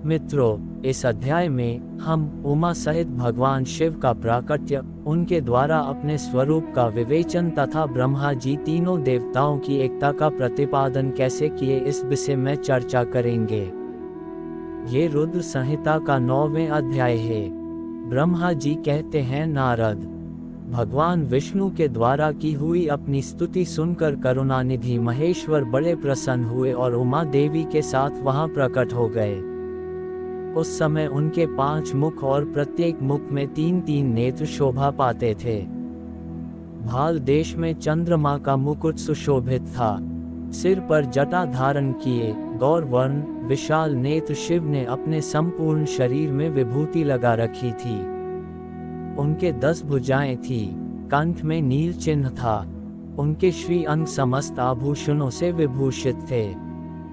मित्रों, इस अध्याय में हम उमा सहित भगवान शिव का प्राकट्य, उनके द्वारा अपने स्वरूप का विवेचन तथा ब्रह्मा जी तीनों देवताओं की एकता का प्रतिपादन कैसे किए इस विषय में चर्चा करेंगे। ये रुद्र संहिता का 9वें अध्याय है। ब्रह्मा जी कहते हैं, नारद, भगवान विष्णु के द्वारा की हुई अपनी स्तुति सुनकर करुणानिधि महेश्वर बड़े प्रसन्न हुए और उमा देवी के साथ वहां प्रकट हो गए। उस समय उनके 5 मुख और प्रत्येक मुख में 3-3 नेत्र शोभा पाते थे। भाल देश में चंद्रमा का मुकुट सुशोभित था। सिर पर जटा धारण किए गौर वर्ण विशाल नेत्र शिव ने अपने संपूर्ण शरीर में विभूति लगा रखी थी। उनके 10 भुजाएं थी, कंठ में नील चिन्ह था। उनके श्री अंग समस्त आभूषणों से विभूषित थे।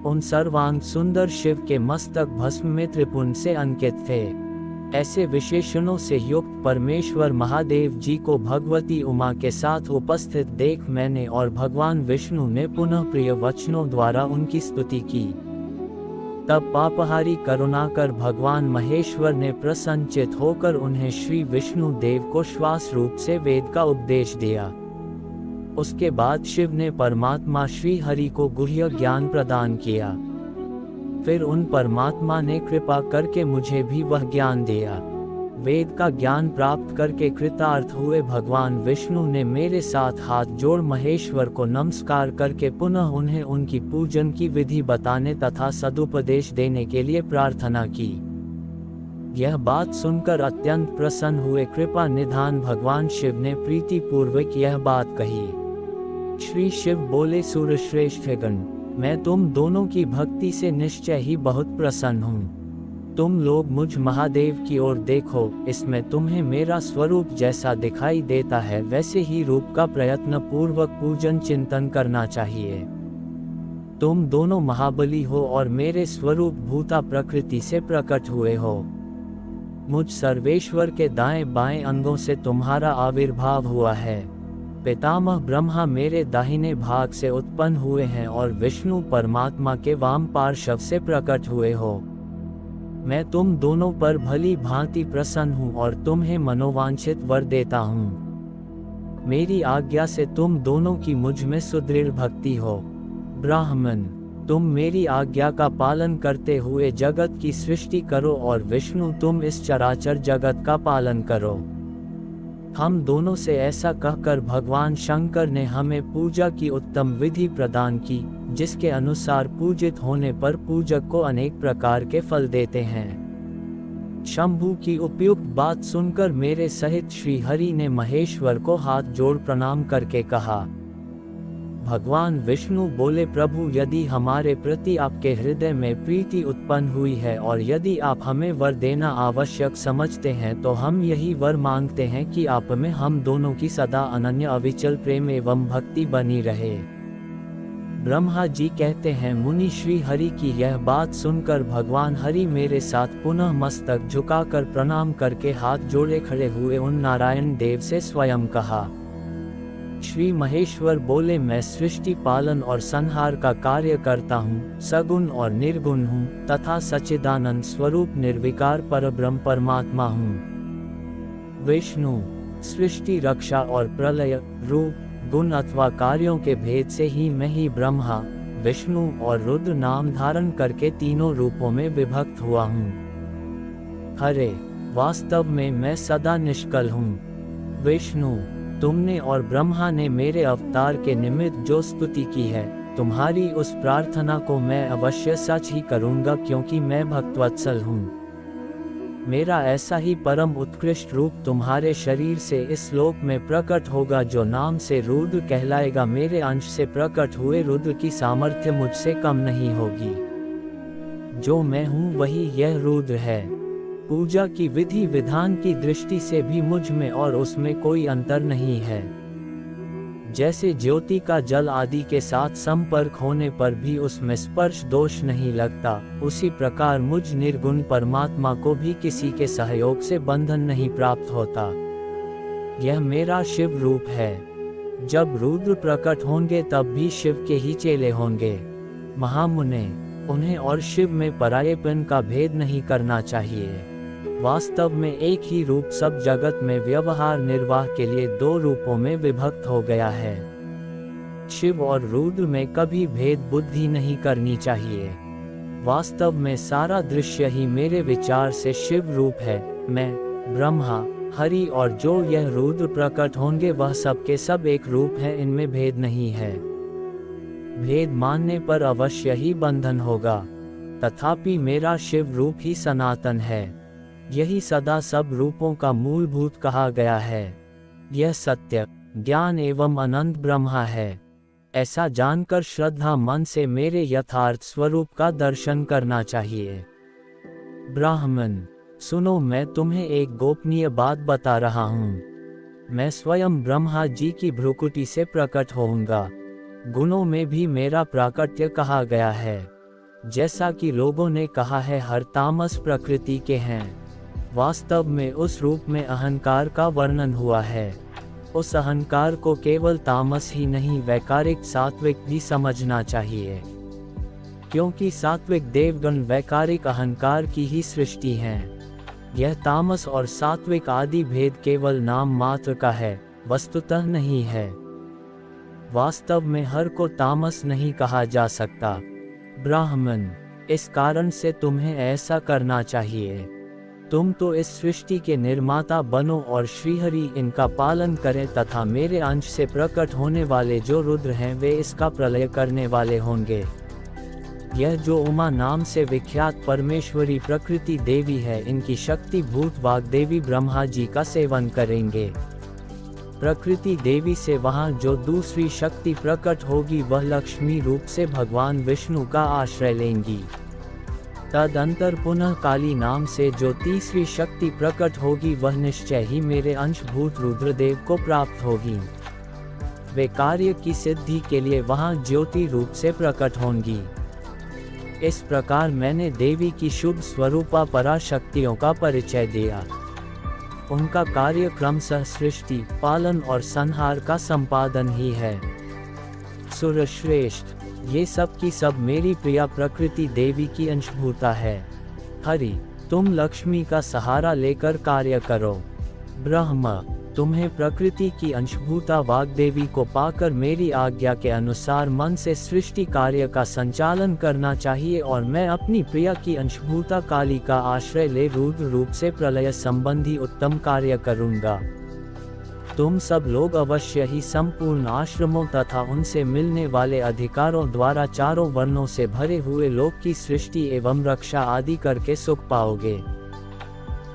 उन सर्वांग सुंदर शिव के मस्तक भस्म में त्रिपुंड से अंकित थे। ऐसे विशेषणों से युक्त परमेश्वर महादेव जी को भगवती उमा के साथ उपस्थित देख मैंने और भगवान विष्णु ने पुनः प्रिय वचनों द्वारा उनकी स्तुति की। तब पापहारी करुणाकर भगवान महेश्वर ने प्रसन्नचित होकर उन्हें श्री विष्णु देव को श्वास रूप से वेद का उपदेश दिया। उसके बाद शिव ने परमात्मा श्री हरि को गुह्य ज्ञान प्रदान किया। फिर उन परमात्मा ने कृपा करके मुझे भी वह ज्ञान दिया। वेद का ज्ञान प्राप्त करके कृतार्थ हुए भगवान विष्णु ने मेरे साथ हाथ जोड़ महेश्वर को नमस्कार करके पुनः उन्हें उनकी पूजन की विधि बताने तथा सदुपदेश देने के लिए प्रार्थना की। यह बात सुनकर अत्यंत प्रसन्न हुए कृपा निधान भगवान शिव ने प्रीति पूर्वक यह बात कही। श्री शिव बोले, सूर्यश्रेष्ठगण, मैं तुम दोनों की भक्ति से निश्चय ही बहुत प्रसन्न हूँ। तुम लोग मुझ महादेव की ओर देखो, इसमें तुम्हें मेरा स्वरूप जैसा दिखाई देता है वैसे ही रूप का प्रयत्न पूर्वक पूजन चिंतन करना चाहिए। तुम दोनों महाबली हो और मेरे स्वरूप भूता प्रकृति से प्रकट हुए हो। मुझ सर्वेश्वर के दाएं बाएं अंगों से तुम्हारा आविर्भाव हुआ है। पितामह ब्रह्मा मेरे दाहिने भाग से उत्पन्न हुए हैं और विष्णु परमात्मा के वाम पार्श्व से प्रकट हुए हो। मैं तुम दोनों पर भली भांति प्रसन्न हूँ और तुम्हें मनोवांछित वर देता हूँ। मेरी आज्ञा से तुम दोनों की मुझ में सुदृढ़ भक्ति हो। ब्राह्मण, तुम मेरी आज्ञा का पालन करते हुए जगत की सृष्टि करो और विष्णु तुम इस चराचर जगत का पालन करो। हम दोनों से ऐसा कहकर भगवान शंकर ने हमें पूजा की उत्तम विधि प्रदान की, जिसके अनुसार पूजित होने पर पूजक को अनेक प्रकार के फल देते हैं। शंभु की उपयुक्त बात सुनकर मेरे सहित श्री हरि ने महेश्वर को हाथ जोड़ प्रणाम करके कहा। भगवान विष्णु बोले, प्रभु, यदि हमारे प्रति आपके हृदय में प्रीति उत्पन्न हुई है और यदि आप हमें वर देना आवश्यक समझते हैं तो हम यही वर मांगते हैं कि आप में हम दोनों की सदा अनन्य अविचल प्रेम एवं भक्ति बनी रहे। ब्रह्मा जी कहते हैं, मुनि श्री हरि की यह बात सुनकर भगवान हरि मेरे साथ पुनः मस्तक झुकाकर प्रणाम करके हाथ जोड़े खड़े हुए उन नारायण देव से स्वयं कहा। श्री महेश्वर बोले, मैं सृष्टि पालन और संहार का कार्य करता हूँ, सगुण और निर्गुण हूँ तथा सच्चिदानंद स्वरूप निर्विकार परब्रह्म परमात्मा हूँ। विष्णु सृष्टि रक्षा और प्रलय रूप गुण अथवा कार्यों के भेद से ही मैं ही ब्रह्मा विष्णु और रुद्र नाम धारण करके तीनों रूपों में विभक्त हुआ हूँ। हरे, वास्तव में मैं सदा निष्कल हूँ। विष्णु, तुमने और ब्रह्मा ने मेरे अवतार के निमित्त जो स्तुति की है, तुम्हारी उस प्रार्थना को मैं अवश्य सच ही करूँगा, क्योंकि मैं भक्तवत्सल हूँ। मेरा ऐसा ही परम उत्कृष्ट रूप तुम्हारे शरीर से इस लोक में प्रकट होगा जो नाम से रुद्र कहलाएगा। मेरे अंश से प्रकट हुए रुद्र की सामर्थ्य मुझसे कम नहीं होगी। जो मैं हूँ वही यह रुद्र है। पूजा की विधि विधान की दृष्टि से भी मुझ में और उसमें कोई अंतर नहीं है। जैसे ज्योति का जल आदि के साथ संपर्क होने पर भी उसमें स्पर्श दोष नहीं लगता, उसी प्रकार मुझ निर्गुण परमात्मा को भी किसी के सहयोग से बंधन नहीं प्राप्त होता। यह मेरा शिव रूप है। जब रुद्र प्रकट होंगे तब भी शिव के ही चेले होंगे। महामुने, उन्हें और शिव में परायेपन का भेद नहीं करना चाहिए। वास्तव में एक ही रूप सब जगत में व्यवहार निर्वाह के लिए दो रूपों में विभक्त हो गया है। शिव और रुद्र में कभी भेद बुद्धि नहीं करनी चाहिए। वास्तव में सारा दृश्य ही मेरे विचार से शिव रूप है। मैं, ब्रह्मा, हरि और जो यह रुद्र प्रकट होंगे वह सब के सब एक रूप है, इनमें भेद नहीं है। भेद मानने पर अवश्य ही बंधन होगा, तथापि मेरा शिव रूप ही सनातन है। यही सदा सब रूपों का मूलभूत कहा गया है। यह सत्य, ज्ञान एवं अनंत ब्रह्मा है। ऐसा जानकर श्रद्धा मन से मेरे यथार्थ स्वरूप का दर्शन करना चाहिए। ब्राह्मण, सुनो, मैं तुम्हें एक गोपनीय बात बता रहा हूँ। मैं स्वयं ब्रह्मा जी की भ्रुकुटी से प्रकट होऊंगा। गुणों में भी मेरा प्राकट्य कहा गया है। जैसा कि लोगों ने कहा है हर तामस प्रकृति के हैं, वास्तव में उस रूप में अहंकार का वर्णन हुआ है। उस अहंकार को केवल तामस ही नहीं वैकारिक सात्विक भी समझना चाहिए, क्योंकि सात्विक देवगण वैकारिक अहंकार की ही सृष्टि हैं। यह तामस और सात्विक आदि भेद केवल नाम मात्र का है, वस्तुतः नहीं है। वास्तव में हर को तामस नहीं कहा जा सकता। ब्राह्मण, इस कारण से तुम्हें ऐसा करना चाहिए। तुम तो इस सृष्टि के निर्माता बनो और श्रीहरि इनका पालन करें, तथा मेरे अंश से प्रकट होने वाले जो रुद्र हैं वे इसका प्रलय करने वाले होंगे। यह जो उमा नाम से विख्यात परमेश्वरी प्रकृति देवी है, इनकी शक्ति भूत वाग्देवी ब्रह्मा जी का सेवन करेंगे। प्रकृति देवी से वहाँ जो दूसरी शक्ति प्रकट होगी वह लक्ष्मी रूप से भगवान विष्णु का आश्रय लेंगी। तदंतर पुनः काली नाम से जो तीसरी शक्ति प्रकट होगी वह निश्चय ही मेरे अंशभूत रुद्रदेव को प्राप्त होगी। वे कार्य की सिद्धि के लिए वहाँ ज्योति रूप से प्रकट होंगी। इस प्रकार मैंने देवी की शुभ स्वरूपा पराशक्तियों का परिचय दिया। उनका कार्य क्रमशः सृष्टि, पालन और संहार का संपादन ही है। सुरश्रेष्ठ, ये सब की सब मेरी प्रिया प्रकृति देवी की अंशभूता है। हरि, तुम लक्ष्मी का सहारा लेकर कार्य करो। ब्रह्मा, तुम्हें प्रकृति की अंशभूता वाग्देवी को पाकर मेरी आज्ञा के अनुसार मन से सृष्टि कार्य का संचालन करना चाहिए, और मैं अपनी प्रिया की अंशभूता काली का आश्रय ले रुद्र रूप से प्रलय संबंधी उत्तम कार्य करूंगा। तुम सब लोग अवश्य ही संपूर्ण आश्रमों तथा उनसे मिलने वाले अधिकारों द्वारा चारों वर्णों से भरे हुए लोक की सृष्टि एवं रक्षा आदि करके सुख पाओगे।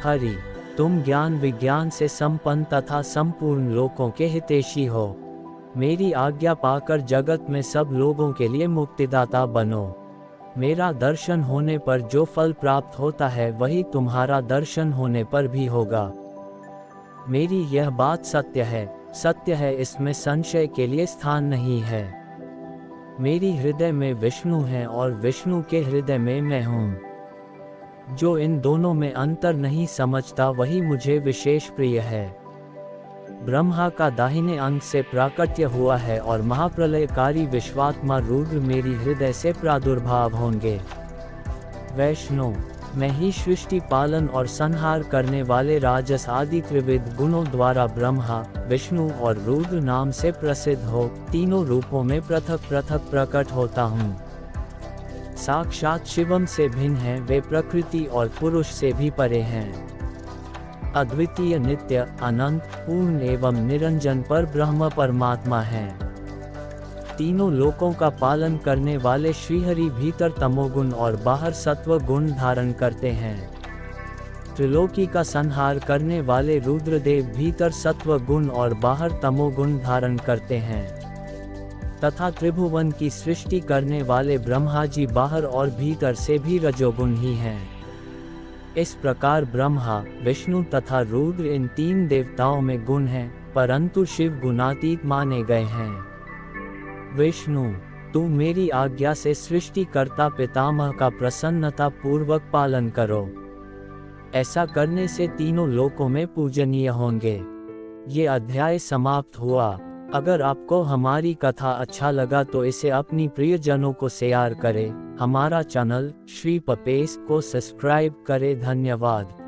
हरि, तुम ज्ञान विज्ञान से संपन्न तथा संपूर्ण लोकों के हितैषी हो। मेरी आज्ञा पाकर जगत में सब लोगों के लिए मुक्तिदाता बनो। मेरा दर्शन होने पर जो फल प्राप्त होता है वही तुम्हारा दर्शन होने पर भी होगा। मेरी यह बात सत्य है, इसमें संशय के लिए स्थान नहीं है। मेरी हृदय में विष्णु है और विष्णु के हृदय में मैं हूँ। जो इन दोनों में अंतर नहीं समझता वही मुझे विशेष प्रिय है। ब्रह्मा का दाहिने अंग से प्राकट्य हुआ है और महाप्रलयकारी विश्वात्मा रुद्र मेरी हृदय से प्रादुर्भाव होंगे। वैष्णो, मैं ही सृष्टि पालन और संहार करने वाले राजस आदि त्रिविध गुणों द्वारा ब्रह्मा, विष्णु और रुद्र नाम से प्रसिद्ध हो तीनों रूपों में पृथक पृथक प्रकट होता हूँ। साक्षात शिवम से भिन्न हैं, वे प्रकृति और पुरुष से भी परे हैं। अद्वितीय, नित्य, अनंत, पूर्ण एवं निरंजन पर ब्रह्म परमात्मा हैं। तीनों लोकों का पालन करने वाले श्रीहरि भीतर तमोगुण और बाहर सत्व गुण धारण करते हैं। त्रिलोकी का संहार करने वाले रुद्रदेव भीतर सत्व गुण और बाहर तमोगुण धारण करते हैं, तथा त्रिभुवन की सृष्टि करने वाले ब्रह्मा जी बाहर और भीतर से भी रजोगुण ही हैं। इस प्रकार ब्रह्मा, विष्णु तथा रुद्र इन तीन देवताओं में गुण हैं, परंतु शिव गुणातीत माने गए हैं। विष्णु, तू मेरी आज्ञा से सृष्टिकर्ता पितामह का प्रसन्नता पूर्वक पालन करो। ऐसा करने से तीनों लोकों में पूजनीय होंगे। ये अध्याय समाप्त हुआ। अगर आपको हमारी कथा अच्छा लगा तो इसे अपनी प्रियजनों को शेयर करें। हमारा चैनल श्री पपेश को सब्सक्राइब करें। धन्यवाद।